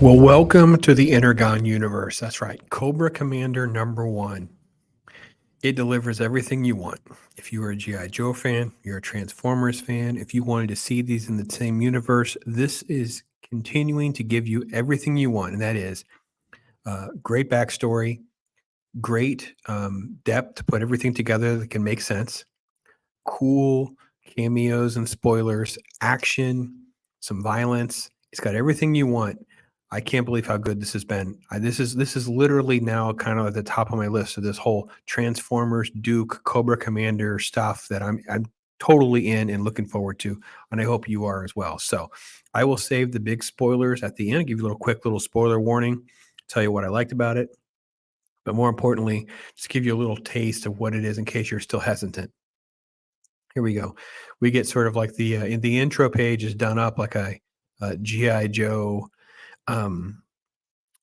Well, welcome to the Energon Universe. That's right. Cobra Commander #1. It delivers everything you want. If you are a G.I. Joe fan, you're a Transformers fan, if you wanted to see these in the same universe, this is continuing to give you everything you want. And that is great backstory, great depth to put everything together that can make sense, cool cameos and spoilers, action, some violence. It's got everything you want. I can't believe how good this has been. This is literally now kind of at the top of my list of this whole Transformers, Duke, Cobra Commander stuff that I'm totally in and looking forward to, and I hope you are as well. So I will save the big spoilers at the end. Give you a little quick little spoiler warning, tell you what I liked about it, but more importantly, just give you a little taste of what it is in case you're still hesitant. Here we go. We get sort of like in the intro page is done up like a GI Joe um,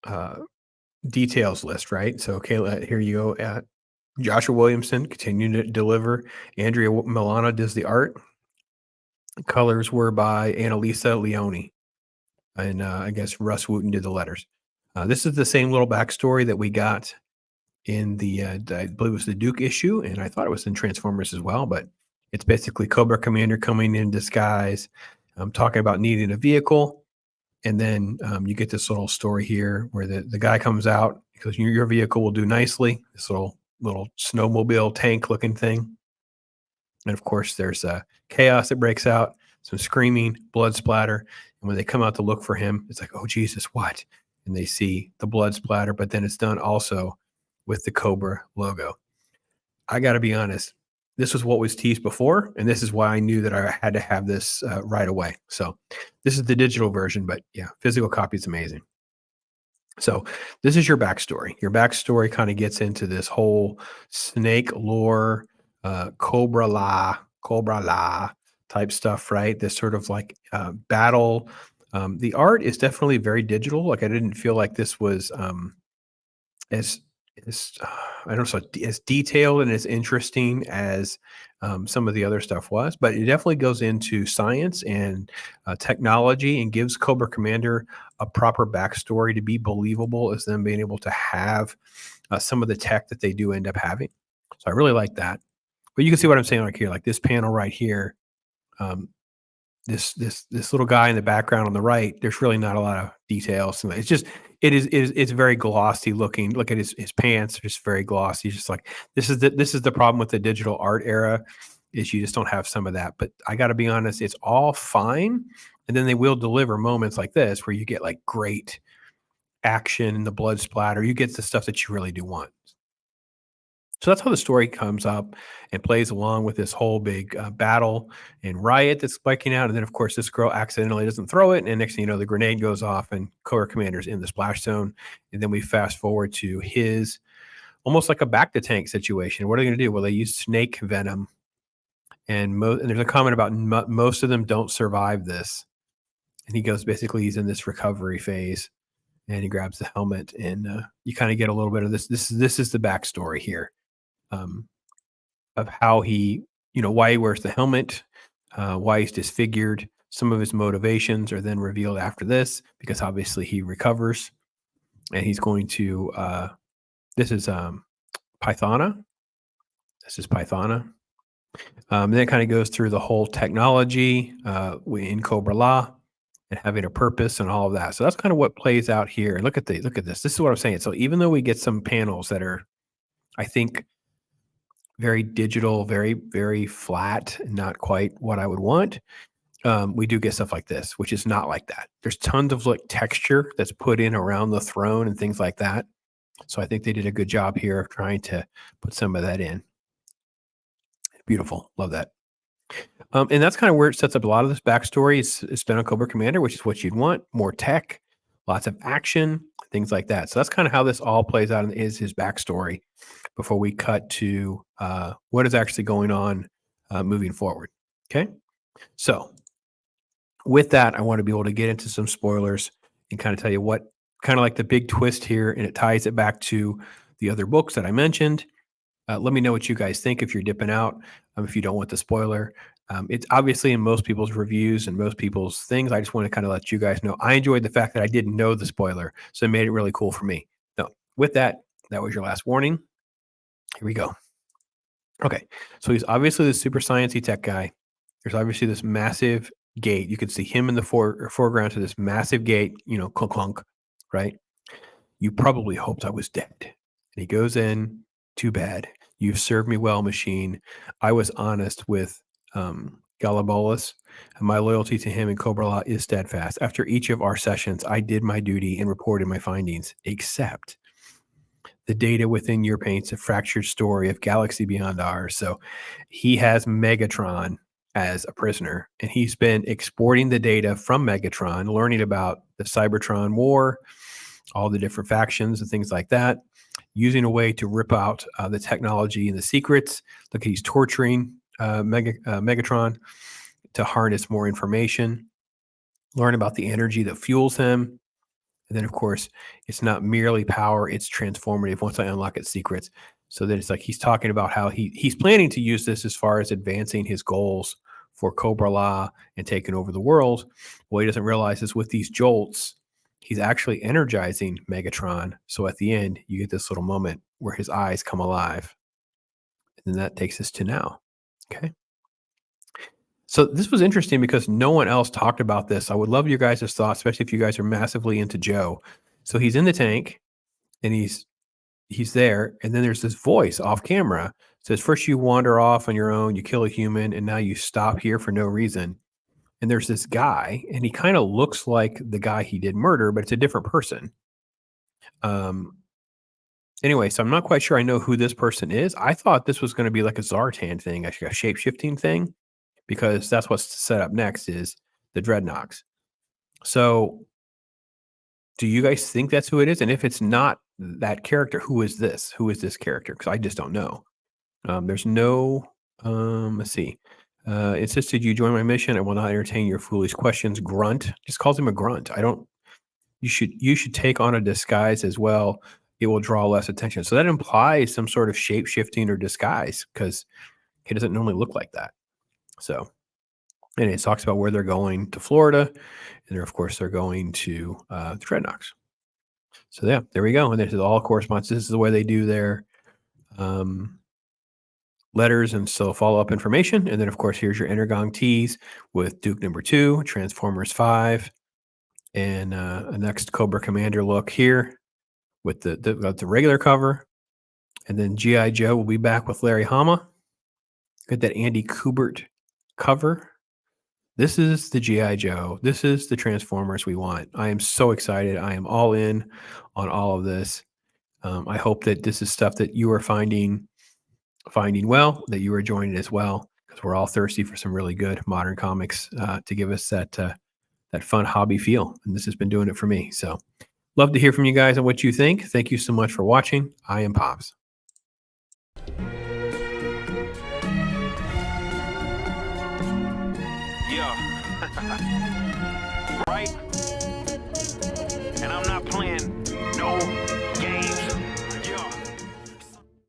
uh, details list, right? So, okay, here you go. Joshua Williamson continuing to deliver. Andrea Milana does the art. Colors were by Annalisa Leone, and I guess Russ Wooten did the letters. This is the same little backstory that we got in the I believe it was the Duke issue, and I thought it was in Transformers as well. But it's basically Cobra Commander coming in disguise, talking about needing a vehicle. And then you get this little story here where the guy comes out because your vehicle will do nicely. This little snowmobile tank looking thing, and of course there's chaos that breaks out, some screaming, blood splatter, and when they come out to look for him, it's like, oh Jesus, what? And they see the blood splatter, but then it's done also with the Cobra logo. I got to be honest, this was what was teased before, and this is why I knew that I had to have this right away. So this is the digital version, but yeah, physical copy is amazing. So this is your backstory. Your backstory kind of gets into this whole snake lore, Cobra La type stuff, right? This sort of like battle. The art is definitely very digital. Like I didn't feel like this was as I don't know, so as detailed and as interesting as some of the other stuff was, but it definitely goes into science and technology and gives Cobra Commander a proper backstory to be believable as them being able to have some of the tech that they do end up having. So I really like that. But you can see what I'm saying like here, like this panel right here. Um, this little guy in the background on the right, there's really not a lot of details. It's just it's very glossy looking. Look at his pants, just very glossy. Just like this is the problem with the digital art era, is you just don't have some of that. But I got to be honest, it's all fine. And then they will deliver moments like this where you get like great action and the blood splatter. You get the stuff that you really do want. So that's how the story comes up and plays along with this whole big battle and riot that's breaking out. And then, of course, this girl accidentally doesn't throw it. And next thing you know, the grenade goes off and Cobra Commander's in the splash zone. And then we fast forward to his almost like a back to tank situation. What are they going to do? Well, they use snake venom. And there's a comment about most of them don't survive this. And he goes, basically, he's in this recovery phase. And he grabs the helmet, and you kind of get a little bit of this. This is the backstory here. Of how he, why he wears the helmet, why he's disfigured. Some of his motivations are then revealed after this, because obviously he recovers and he's going to, this is Pythona. This is Pythona. Then it kind of goes through the whole technology in Cobra La and having a purpose and all of that. So that's kind of what plays out here. Look at this. This is what I'm saying. So even though we get some panels that are, I think, very digital, very, very flat, not quite what I would want. We do get stuff like this, which is not like that. There's tons of like texture that's put in around the throne and things like that. So I think they did a good job here of trying to put some of that in. Beautiful. Love that. And that's kind of where it sets up a lot of this backstory. It's been on Cobra Commander, which is what you'd want. More tech, lots of action, things like that. So that's kind of how this all plays out and is his backstory before we cut to what is actually going on moving forward. Okay. So with that, I want to be able to get into some spoilers and kind of tell you what kind of like the big twist here, and it ties it back to the other books that I mentioned. Let me know what you guys think if you're dipping out, if you don't want the spoiler. It's obviously in most people's reviews and most people's things. I just want to kind of let you guys know. I enjoyed the fact that I didn't know the spoiler, so it made it really cool for me. So with that, that was your last warning. Here we go. Okay, so he's obviously the super sciencey tech guy. There's obviously this massive gate. You can see him in the foreground to this massive gate, clunk, clunk, right? You probably hoped I was dead. And he goes in, too bad. You've served me well, machine. I was honest with Galabolas, and my loyalty to him and Cobra Law is steadfast. After each of our sessions, I did my duty and reported my findings, except the data within your paints a fractured story of galaxy beyond ours. So he has Megatron as a prisoner, and he's been exporting the data from Megatron, learning about the Cybertron war, all the different factions and things like that, using a way to rip out the technology and the secrets. Look, he's torturing Megatron to harness more information, learn about the energy that fuels him. And then, of course, it's not merely power, it's transformative once I unlock its secrets. So then it's like he's talking about how he's planning to use this as far as advancing his goals for Cobra Law and taking over the world. What he doesn't realize is with these jolts, he's actually energizing Megatron. So at the end, you get this little moment where his eyes come alive. And then that takes us to now. Okay. So this was interesting because no one else talked about this. I would love your guys' thoughts, especially if you guys are massively into Joe. So he's in the tank and he's there, and then there's this voice off camera says, first you wander off on your own, you kill a human, and now you stop here for no reason. And there's this guy, and he kind of looks like the guy he did murder, but it's a different person. Anyway, so I'm not quite sure I know who this person is. I thought this was going to be like a Zartan thing, actually a shape-shifting thing, because that's what's set up next is the Dreadnoks. So do you guys think that's who it is? And if it's not that character, who is this? Who is this character? Because I just don't know. There's no, let's see. It says, did you join my mission? I will not entertain your foolish questions. Grunt. Just calls him a grunt. You should take on a disguise as well. It will draw less attention. So that implies some sort of shape shifting or disguise because he doesn't normally look like that. So, and it talks about where they're going to Florida. And of course, they're going to the Dreadnoks. So yeah, there we go. And this is all corresponds. This is the way they do their letters and so follow-up information. And then, of course, here's your Energon tease with Duke number 2, Transformers 5, and a next Cobra Commander look here with the regular cover. And then G.I. Joe will be back with Larry Hama. Got that Andy Kubert cover. This is the G.I. Joe. This is the Transformers we want. I am so excited. I am all in on all of this. I hope that this is stuff that you are finding well, that you are enjoying it as well, because we're all thirsty for some really good modern comics to give us that fun hobby feel. And this has been doing it for me. So love to hear from you guys on what you think. Thank you so much for watching. I am Pops. Yeah. Right?